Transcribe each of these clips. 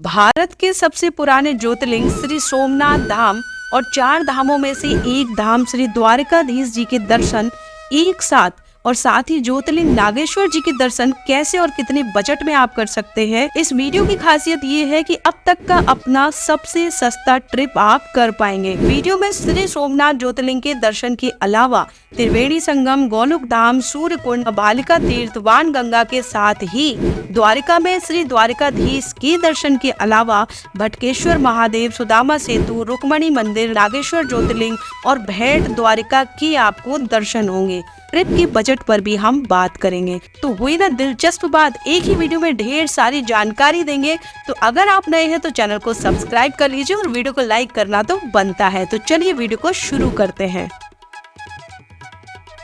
भारत के सबसे पुराने ज्योतिर्लिंग श्री सोमनाथ धाम और 4 धामों में से एक धाम श्री द्वारकाधीश जी के दर्शन एक साथ और साथ ही ज्योतिर्लिंग नागेश्वर जी के दर्शन कैसे और कितने बजट में आप कर सकते हैं। इस वीडियो की खासियत ये है कि अब तक का अपना सबसे सस्ता ट्रिप आप कर पाएंगे। वीडियो में श्री सोमनाथ ज्योतिर्लिंग के दर्शन के अलावा त्रिवेणी संगम, गोलोक धाम, सूर्य कुंड, बालिका तीर्थ, वाणगंगा के साथ ही द्वारिका में श्री द्वारकाधीश के दर्शन के अलावा भटकेश्वर महादेव, सुदामा सेतु, रुक्मणी मंदिर, नागेश्वर ज्योतिर्लिंग और भेंट द्वारिका की आपको दर्शन होंगे। ट्रिप की बजट पर भी हम बात करेंगे। तो हुई ना दिलचस्प बात, एक ही वीडियो में ढेर सारी जानकारी देंगे। तो अगर आप नए हैं तो चैनल को सब्सक्राइब कर लीजिए और वीडियो को लाइक करना तो बनता है। तो चलिए वीडियो को शुरू करते हैं।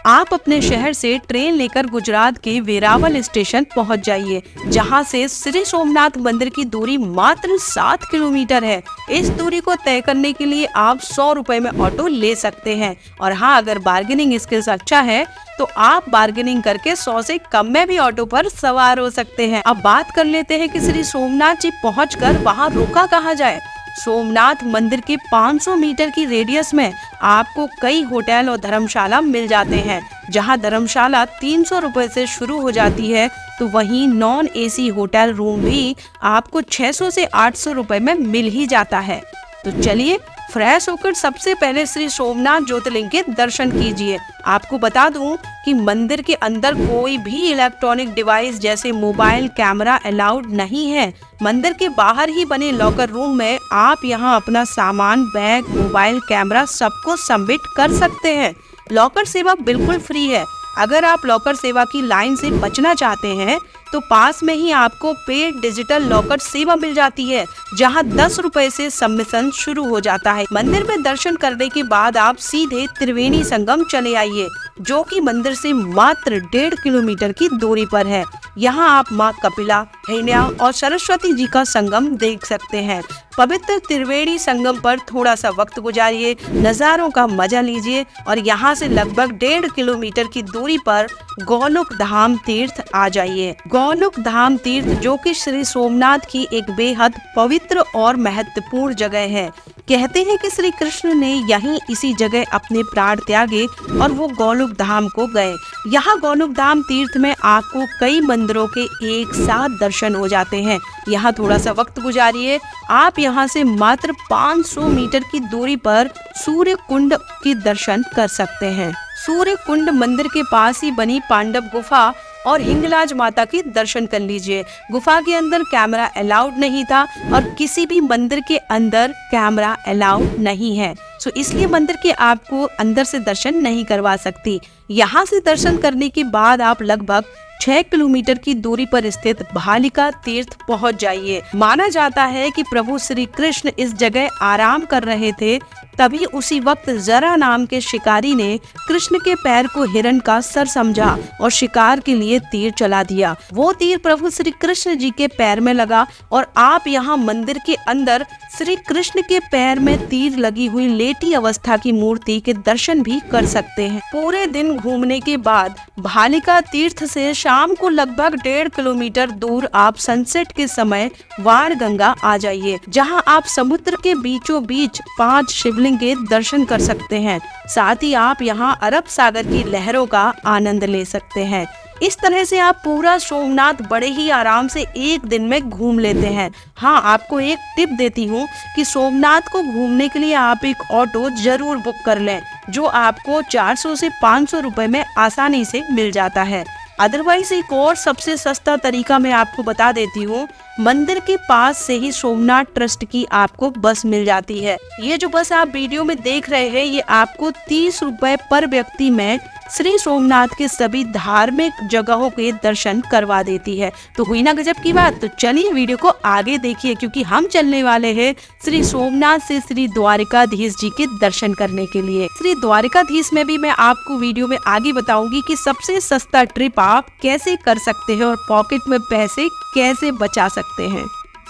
आप अपने शहर से ट्रेन लेकर गुजरात के वेरावल स्टेशन पहुंच जाइए, जहां से श्री सोमनाथ मंदिर की दूरी मात्र 7 किलोमीटर है। इस दूरी को तय करने के लिए आप 100 रुपए में ऑटो ले सकते हैं। और हाँ, अगर बार्गेनिंग स्किल्स अच्छा है तो आप बार्गेनिंग करके 100 से कम में भी ऑटो पर सवार हो सकते हैं। अब बात कर लेते हैं कि श्री सोमनाथ जी पहुंचकर वहां रुका कहाँ जाए। सोमनाथ मंदिर के 500 मीटर की रेडियस में आपको कई होटल और धर्मशाला मिल जाते हैं। जहां धर्मशाला 300 रुपए से शुरू हो जाती है, तो वहीं नॉन एसी होटल रूम भी आपको 600 से 800 रुपए में मिल ही जाता है। तो चलिए फ्रेश होकर सबसे पहले श्री सोमनाथ ज्योतिर्लिंग के दर्शन कीजिए। आपको बता दूं कि मंदिर के अंदर कोई भी इलेक्ट्रॉनिक डिवाइस जैसे मोबाइल कैमरा अलाउड नहीं है। मंदिर के बाहर ही बने लॉकर रूम में आप यहां अपना सामान, बैग, मोबाइल, कैमरा सबको सबमिट कर सकते हैं। लॉकर सेवा बिल्कुल फ्री है। अगर आप लॉकर सेवा की लाइन से बचना चाहते हैं तो पास में ही आपको पेड डिजिटल लॉकर सेवा मिल जाती है, जहां 10 रुपए से सबमिशन शुरू हो जाता है। मंदिर में दर्शन करने के बाद आप सीधे त्रिवेणी संगम चले आइए, जो कि मंदिर से मात्र 1.5 किलोमीटर की दूरी पर है। यहाँ आप माँ कपिला, हिरण्या और सरस्वती जी का संगम देख सकते हैं। पवित्र त्रिवेणी संगम पर थोड़ा सा वक्त गुजारिए, नज़ारों का मजा लीजिए और यहाँ से लगभग 1.5 किलोमीटर की दूरी पर गोलोक धाम तीर्थ आ जाइए। गोलोक धाम तीर्थ जो कि श्री सोमनाथ की एक बेहद पवित्र और महत्वपूर्ण जगह है। कहते हैं कि श्री कृष्ण ने यहीं इसी जगह अपने प्राण त्यागे और वो गोलोक धाम को गए। यहाँ गोलोक धाम तीर्थ में आपको कई मंदिरों के एक साथ दर्शन हो जाते हैं। यहाँ थोड़ा सा वक्त गुजारिए। आप यहाँ से मात्र 500 मीटर की दूरी पर सूर्य कुंड की दर्शन कर सकते हैं। सूर्य कुंड मंदिर के पास ही बनी पांडव गुफा और हिंगलाज माता की दर्शन कर लीजिए। गुफा के अंदर कैमरा अलाउड नहीं था और किसी भी मंदिर के अंदर कैमरा अलाउड नहीं है, सो इसलिए मंदिर के आपको अंदर से दर्शन नहीं करवा सकती। यहाँ से दर्शन करने के बाद आप लगभग 6 किलोमीटर की दूरी पर स्थित बालिका तीर्थ पहुँच जाइए। माना जाता है कि प्रभु श्री कृष्ण इस जगह आराम कर रहे थे, तभी उसी वक्त जरा नाम के शिकारी ने कृष्ण के पैर को हिरण का सर समझा और शिकार के लिए तीर चला दिया। वो तीर प्रभु श्री कृष्ण जी के पैर में लगा और आप यहाँ मंदिर के अंदर श्री कृष्ण के पैर में तीर लगी हुई लेटी अवस्था की मूर्ति के दर्शन भी कर सकते हैं। पूरे दिन घूमने के बाद बालिका तीर्थ से शाम को लगभग 1.5 किलोमीटर दूर आप सनसेट के समय वाणगंगा आ जाइए, जहाँ आप समुद्र के बीचों बीच 5 शिवलिंग के दर्शन कर सकते हैं। साथ ही आप यहाँ अरब सागर की लहरों का आनंद ले सकते हैं। इस तरह से आप पूरा सोमनाथ बड़े ही आराम से एक दिन में घूम लेते हैं। हाँ, आपको एक टिप देती हूँ कि सोमनाथ को घूमने के लिए आप एक ऑटो जरूर बुक कर लें, जो आपको 400 से 500 रुपए में आसानी से मिल जाता है। अदरवाइज एक और सबसे सस्ता तरीका मैं आपको बता देती हूँ। मंदिर के पास से ही सोमनाथ ट्रस्ट की आपको बस मिल जाती है। ये जो बस आप वीडियो में देख रहे हैं, ये आपको 30 रुपए पर व्यक्ति में श्री सोमनाथ के सभी धार्मिक जगहों के दर्शन करवा देती है। तो हुई ना गजब की बात। तो चलिए वीडियो को आगे देखिए, क्योंकि हम चलने वाले हैं श्री सोमनाथ से श्री द्वारकाधीश जी के दर्शन करने के लिए। श्री द्वारकाधीश में भी मैं आपको वीडियो में आगे बताऊंगी कि सबसे सस्ता ट्रिप आप कैसे कर सकते हैं और पॉकेट में पैसे कैसे बचा सकते हैं।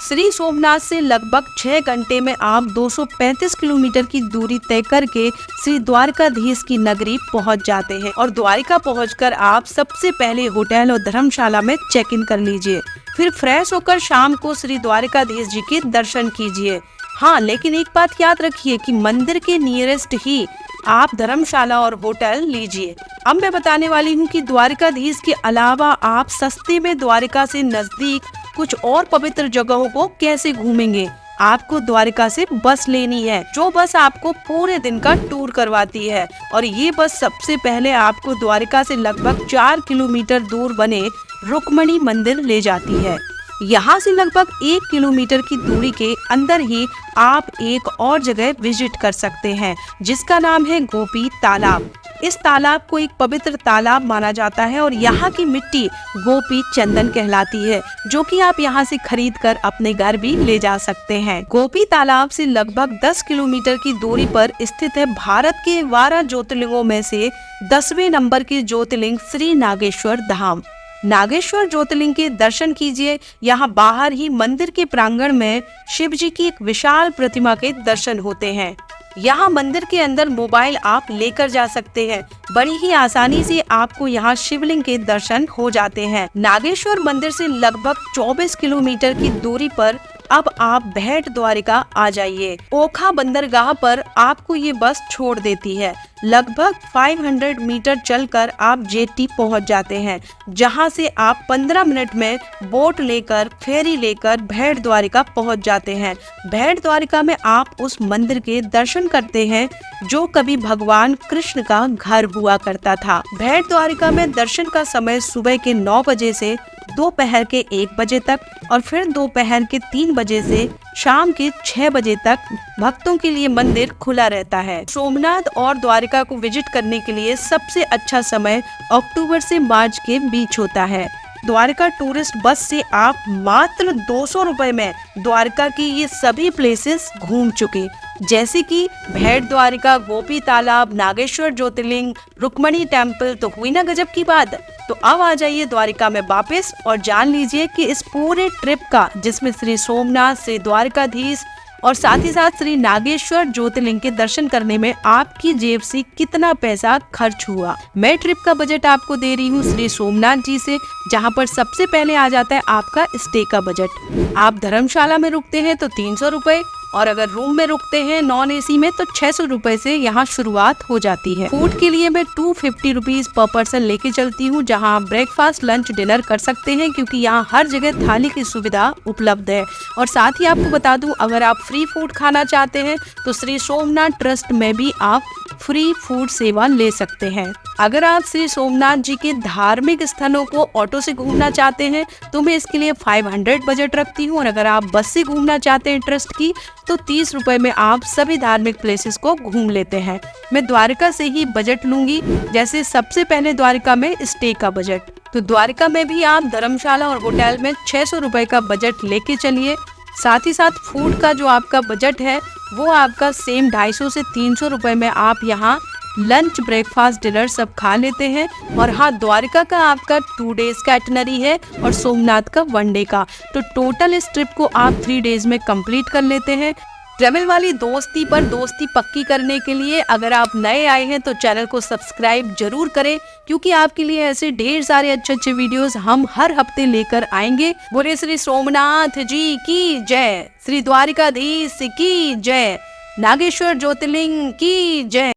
श्री सोमनाथ से लगभग 6 घंटे में आप 235 किलोमीटर की दूरी तय करके श्री द्वारकाधीश की नगरी पहुंच जाते हैं और द्वारिका पहुंचकर आप सबसे पहले होटल और धर्मशाला में चेक इन कर लीजिए। फिर फ्रेश होकर शाम को श्री द्वारकाधीश जी के दर्शन कीजिए। हाँ, लेकिन एक बात याद रखिए कि मंदिर के नियरेस्ट ही आप धर्मशाला और होटल लीजिए। अब मैं बताने वाली हूँ कि द्वारकाधीश के अलावा आप सस्ते में द्वारिका से नजदीक कुछ और पवित्र जगहों को कैसे घूमेंगे। आपको द्वारिका से बस लेनी है, जो बस आपको पूरे दिन का टूर करवाती है और ये बस सबसे पहले आपको द्वारिका से लगभग 4 किलोमीटर दूर बने रुक्मणी मंदिर ले जाती है। यहाँ से लगभग 1 किलोमीटर की दूरी के अंदर ही आप एक और जगह विजिट कर सकते हैं जिसका नाम है गोपी तालाब। इस तालाब को एक पवित्र तालाब माना जाता है और यहाँ की मिट्टी गोपी चंदन कहलाती है, जो कि आप यहाँ से खरीद कर अपने घर भी ले जा सकते हैं। गोपी तालाब से लगभग 10 किलोमीटर की दूरी पर स्थित है भारत के 12 ज्योतिर्लिंगों में से 10वें नंबर के ज्योतिर्लिंग श्री नागेश्वर धाम। नागेश्वर ज्योतिर्लिंग के दर्शन कीजिए। यहाँ बाहर ही मंदिर के प्रांगण में शिव जी की एक विशाल प्रतिमा के दर्शन होते हैं। यहाँ मंदिर के अंदर मोबाइल आप लेकर जा सकते हैं। बड़ी ही आसानी से आपको यहाँ शिवलिंग के दर्शन हो जाते हैं। नागेश्वर मंदिर से लगभग 24 किलोमीटर की दूरी पर अब आप भेंट द्वारिका आ जाइए। ओखा बंदरगाह पर आपको ये बस छोड़ देती है। लगभग 500 मीटर चलकर आप जेटी पहुंच जाते हैं, जहां से आप 15 मिनट में बोट लेकर फेरी लेकर भेंट द्वारिका पहुंच जाते हैं। भेंट द्वारिका में आप उस मंदिर के दर्शन करते हैं जो कभी भगवान कृष्ण का घर हुआ करता था। भेंट द्वारिका में दर्शन का समय सुबह के 9 बजे से दोपहर के 1 बजे तक और फिर दोपहर के 3 बजे से शाम के 6 बजे तक भक्तों के लिए मंदिर खुला रहता है। सोमनाथ और द्वारिका को विजिट करने के लिए सबसे अच्छा समय अक्टूबर से मार्च के बीच होता है। द्वारिका टूरिस्ट बस से आप मात्र 200 रुपए में द्वारिका की ये सभी प्लेसेस घूम चुके, जैसे कि भेंट द्वारिका, गोपी तालाब, नागेश्वर ज्योतिर्लिंग, रुक्मणी टेम्पल। तो हुई ना गजब की बात। तो अब आ जाइए द्वारिका में वापस और जान लीजिए कि इस पूरे ट्रिप का, जिसमें श्री सोमनाथ, श्री द्वारकाधीश और साथ ही साथ श्री नागेश्वर ज्योतिर्लिंग के दर्शन करने में आपकी जेब से कितना पैसा खर्च हुआ। मैं ट्रिप का बजट आपको दे रही हूँ श्री सोमनाथ जी से, जहाँ पर सबसे पहले आ जाता है आपका स्टे का बजट। आप धर्मशाला में रुकते हैं तो 300 रुपए और अगर रूम में रुकते हैं नॉन एसी में तो 600 रुपए से यहाँ शुरुआत हो जाती है। फूड के लिए मैं 250 रुपीज पर पर्सन लेके चलती हूँ, जहाँ आप ब्रेकफास्ट, लंच, डिनर कर सकते हैं, क्योंकि यहाँ हर जगह थाली की सुविधा उपलब्ध है। और साथ ही आपको बता दूं, अगर आप फ्री फूड खाना चाहते हैं तो श्री सोमनाथ ट्रस्ट में भी आप फ्री फूड सेवा ले सकते हैं। अगर आप श्री सोमनाथ जी के धार्मिक स्थलों को ऑटो से घूमना चाहते हैं तो मैं इसके लिए 500 बजट रखती हूँ और अगर आप बस से घूमना चाहते हैं ट्रस्ट की तो 30 रुपए में आप सभी धार्मिक प्लेसेस को घूम लेते हैं। मैं द्वारिका से ही बजट लूंगी। जैसे सबसे पहले द्वारिका में स्टे का बजट, तो द्वारिका में भी आप धर्मशाला और होटल में 600 रुपए का बजट लेके चलिए। साथ ही साथ फूड का जो आपका बजट है वो आपका सेम 250 से 300 रुपए में आप यहाँ लंच, ब्रेकफास्ट, डिनर सब खा लेते हैं। और हाँ, द्वारिका का आपका 2 डेज का एटनरी है और सोमनाथ का 1 डे का, तो टोटल इस ट्रिप को आप 3 डेज में कंप्लीट कर लेते हैं। ट्रेवल वाली दोस्ती पर दोस्ती पक्की करने के लिए अगर आप नए आए हैं तो चैनल को सब्सक्राइब जरूर करें, क्योंकि आपके लिए ऐसे ढेर सारे अच्छे वीडियोस हम हर हफ्ते लेकर आएंगे। बोले श्री सोमनाथ जी की जय, श्री द्वारिकाधीश की जय, नागेश्वर ज्योतिर्लिंग की जय।